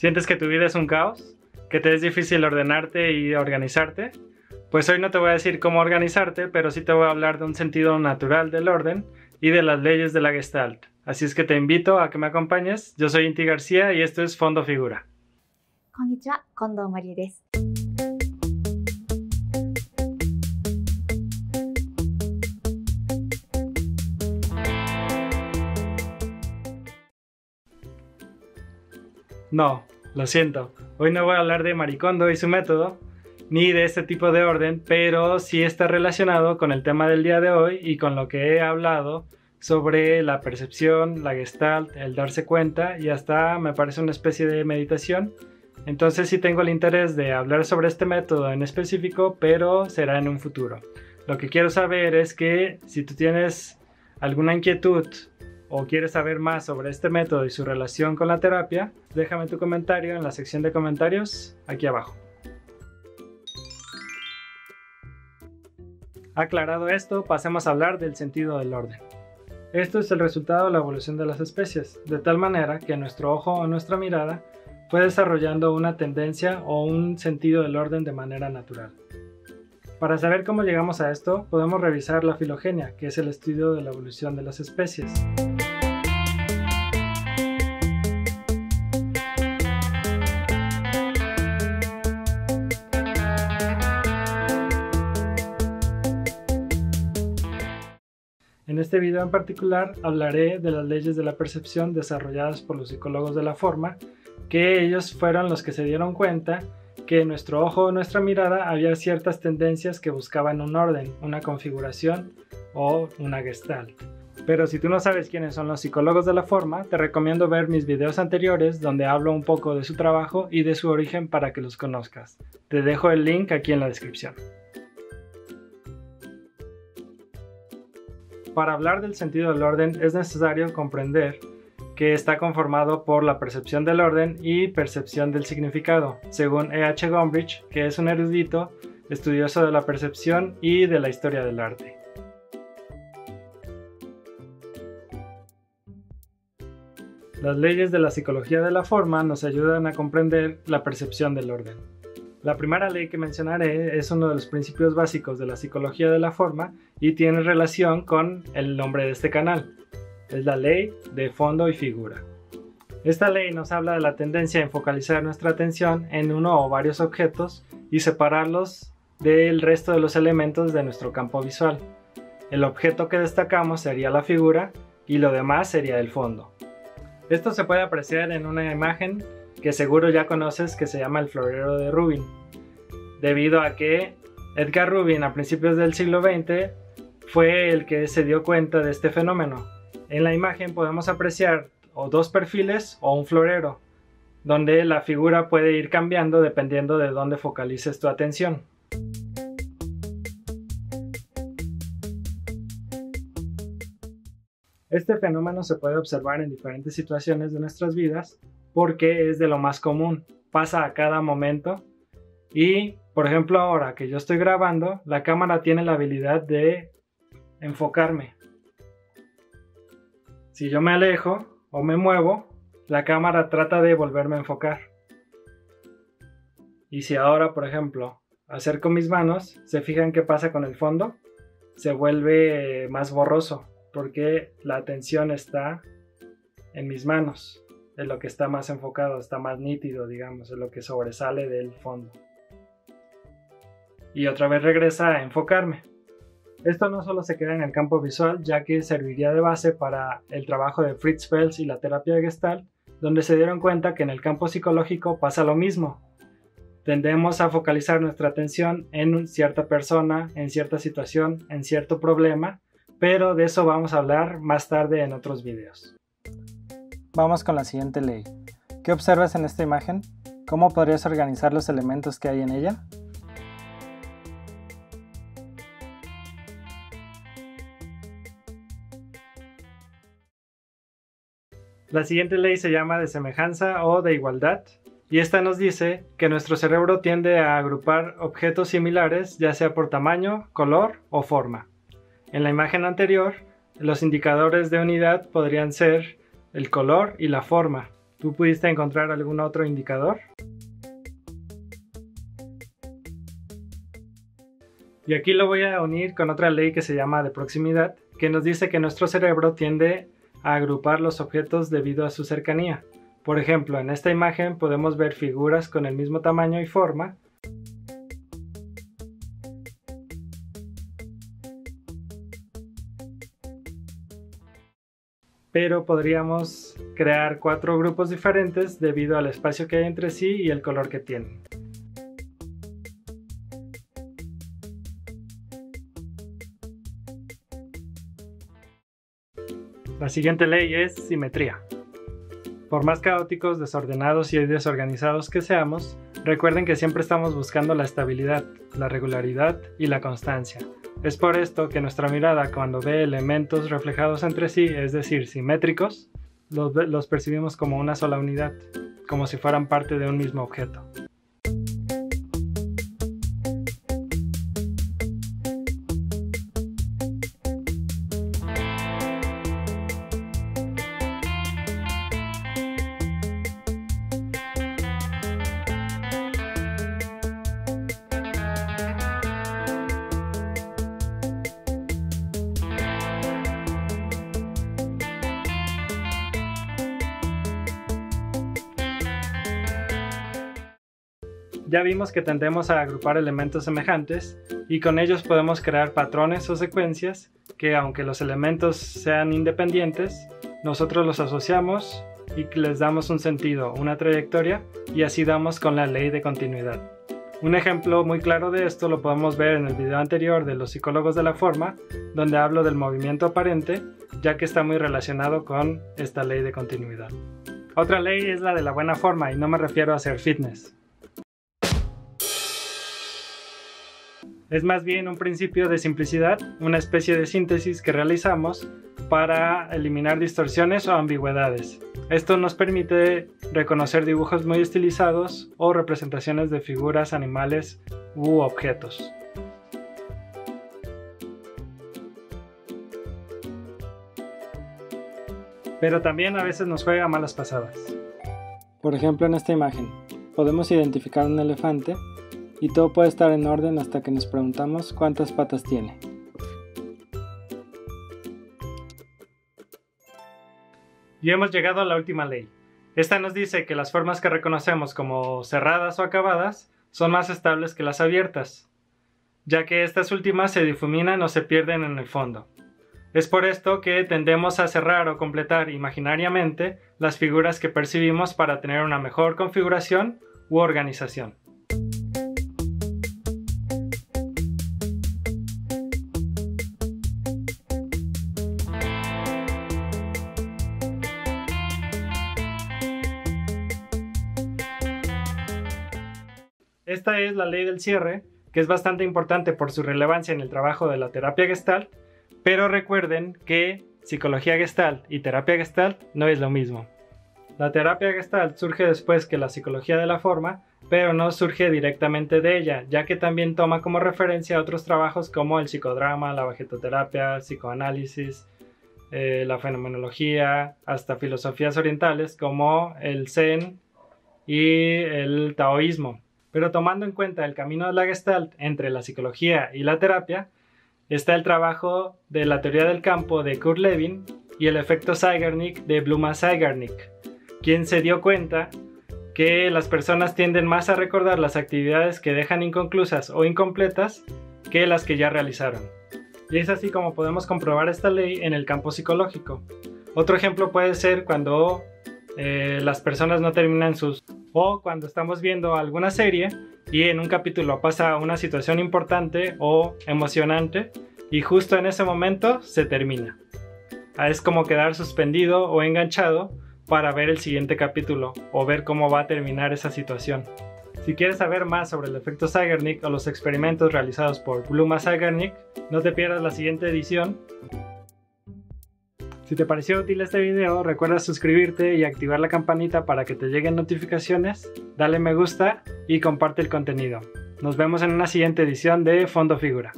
¿Sientes que tu vida es un caos? ¿Que te es difícil ordenarte y organizarte? Pues hoy no te voy a decir cómo organizarte, pero sí te voy a hablar de un sentido natural del orden y de las leyes de la Gestalt. Así es que te invito a que me acompañes. Yo soy Inti García y esto es Fondo Figura. こんにちは、近藤まりえです。No, lo siento. Hoy no voy a hablar de Marie Kondo y su método, ni de este tipo de orden, pero sí está relacionado con el tema del día de hoy y con lo que he hablado sobre la percepción, la Gestalt, el darse cuenta y hasta me parece una especie de meditación. Entonces sí tengo el interés de hablar sobre este método en específico, pero será en un futuro. Lo que quiero saber es que si tú tienes alguna inquietud o quieres saber más sobre este método y su relación con la terapia, déjame tu comentario en la sección de comentarios aquí abajo. Aclarado esto, pasemos a hablar del sentido del orden. Esto es el resultado de la evolución de las especies, de tal manera que nuestro ojo o nuestra mirada fue desarrollando una tendencia o un sentido del orden de manera natural. Para saber cómo llegamos a esto, podemos revisar la filogenia, que es el estudio de la evolución de las especies. En este video en particular hablaré de las leyes de la percepción desarrolladas por los psicólogos de la forma, que ellos fueron los que se dieron cuenta que en nuestro ojo o nuestra mirada había ciertas tendencias que buscaban un orden, una configuración o una gestalt. Pero si tú no sabes quiénes son los psicólogos de la forma, te recomiendo ver mis videos anteriores donde hablo un poco de su trabajo y de su origen para que los conozcas. Te dejo el link aquí en la descripción. Para hablar del sentido del orden es necesario comprender que está conformado por la percepción del orden y percepción del significado, según E.H. Gombrich, que es un erudito estudioso de la percepción y de la historia del arte. Las leyes de la psicología de la forma nos ayudan a comprender la percepción del orden. La primera ley que mencionaré es uno de los principios básicos de la psicología de la forma y tiene relación con el nombre de este canal. Es la ley de fondo y figura. Esta ley nos habla de la tendencia en focalizar nuestra atención en uno o varios objetos y separarlos del resto de los elementos de nuestro campo visual. El objeto que destacamos sería la figura y lo demás sería el fondo. Esto se puede apreciar en una imagen que seguro ya conoces, que se llama el florero de Rubin, debido a que Edgar Rubin a principios del siglo XX fue el que se dio cuenta de este fenómeno. En la imagen podemos apreciar o dos perfiles o un florero, donde la figura puede ir cambiando dependiendo de dónde focalices tu atención. Este fenómeno se puede observar en diferentes situaciones de nuestras vidas porque es de lo más común, pasa a cada momento y, por ejemplo, ahora que yo estoy grabando, la cámara tiene la habilidad de enfocarme. Si yo me alejo o me muevo, la cámara trata de volverme a enfocar. Y si ahora, por ejemplo, acerco mis manos, ¿se fijan qué pasa con el fondo? Se vuelve más borroso porque la atención está en mis manos. Es lo que está más enfocado, está más nítido, digamos, es lo que sobresale del fondo. Y otra vez regresa a enfocarme. Esto no solo se queda en el campo visual, ya que serviría de base para el trabajo de Fritz Perls y la terapia de Gestalt, donde se dieron cuenta que en el campo psicológico pasa lo mismo. Tendemos a focalizar nuestra atención en cierta persona, en cierta situación, en cierto problema, pero de eso vamos a hablar más tarde en otros videos. Vamos con la siguiente ley. ¿Qué observas en esta imagen? ¿Cómo podrías organizar los elementos que hay en ella? La siguiente ley se llama de semejanza o de igualdad, y esta nos dice que nuestro cerebro tiende a agrupar objetos similares, ya sea por tamaño, color o forma. En la imagen anterior, los indicadores de unidad podrían ser el color y la forma. ¿Tú pudiste encontrar algún otro indicador? Y aquí lo voy a unir con otra ley que se llama de proximidad, que nos dice que nuestro cerebro tiende a agrupar los objetos debido a su cercanía. Por ejemplo, en esta imagen podemos ver figuras con el mismo tamaño y forma, pero podríamos crear 4 grupos diferentes debido al espacio que hay entre sí y el color que tienen. La siguiente ley es simetría. Por más caóticos, desordenados y desorganizados que seamos, recuerden que siempre estamos buscando la estabilidad, la regularidad y la constancia. Es por esto que nuestra mirada, cuando ve elementos reflejados entre sí, es decir, simétricos, los percibimos como una sola unidad, como si fueran parte de un mismo objeto. Ya vimos que tendemos a agrupar elementos semejantes y con ellos podemos crear patrones o secuencias que, aunque los elementos sean independientes, nosotros los asociamos y les damos un sentido, una trayectoria, y así damos con la ley de continuidad. Un ejemplo muy claro de esto lo podemos ver en el video anterior de los psicólogos de la forma, donde hablo del movimiento aparente, ya que está muy relacionado con esta ley de continuidad. Otra ley es la de la buena forma, y no me refiero a hacer fitness. Es más bien un principio de simplicidad, una especie de síntesis que realizamos para eliminar distorsiones o ambigüedades. Esto nos permite reconocer dibujos muy estilizados o representaciones de figuras, animales u objetos. Pero también a veces nos juega malas pasadas. Por ejemplo, en esta imagen, podemos identificar un elefante y todo puede estar en orden hasta que nos preguntamos cuántas patas tiene. Y hemos llegado a la última ley. Esta nos dice que las formas que reconocemos como cerradas o acabadas son más estables que las abiertas, ya que estas últimas se difuminan o se pierden en el fondo. Es por esto que tendemos a cerrar o completar imaginariamente las figuras que percibimos para tener una mejor configuración u organización. Esta es la ley del cierre, que es bastante importante por su relevancia en el trabajo de la terapia Gestalt, pero recuerden que psicología Gestalt y terapia Gestalt no es lo mismo. La terapia Gestalt surge después que la psicología de la forma, pero no surge directamente de ella, ya que también toma como referencia otros trabajos como el psicodrama, la vegetoterapia, psicoanálisis, la fenomenología, hasta filosofías orientales como el Zen y el taoísmo. Pero tomando en cuenta el camino de la Gestalt entre la psicología y la terapia, está el trabajo de la teoría del campo de Kurt Lewin y el efecto Zeigarnik de Bloom-Zeigarnik, quien se dio cuenta que las personas tienden más a recordar las actividades que dejan inconclusas o incompletas que las que ya realizaron. Y es así como podemos comprobar esta ley en el campo psicológico. Otro ejemplo puede ser cuando las personas no terminan o cuando estamos viendo alguna serie y en un capítulo pasa una situación importante o emocionante y justo en ese momento se termina. Es como quedar suspendido o enganchado para ver el siguiente capítulo o ver cómo va a terminar esa situación. Si quieres saber más sobre el efecto Zeigarnik o los experimentos realizados por Bloom-Zeigarnik, no te pierdas la siguiente edición. Si te pareció útil este video, recuerda suscribirte y activar la campanita para que te lleguen notificaciones, dale me gusta y comparte el contenido. Nos vemos en una siguiente edición de Fondo Figura.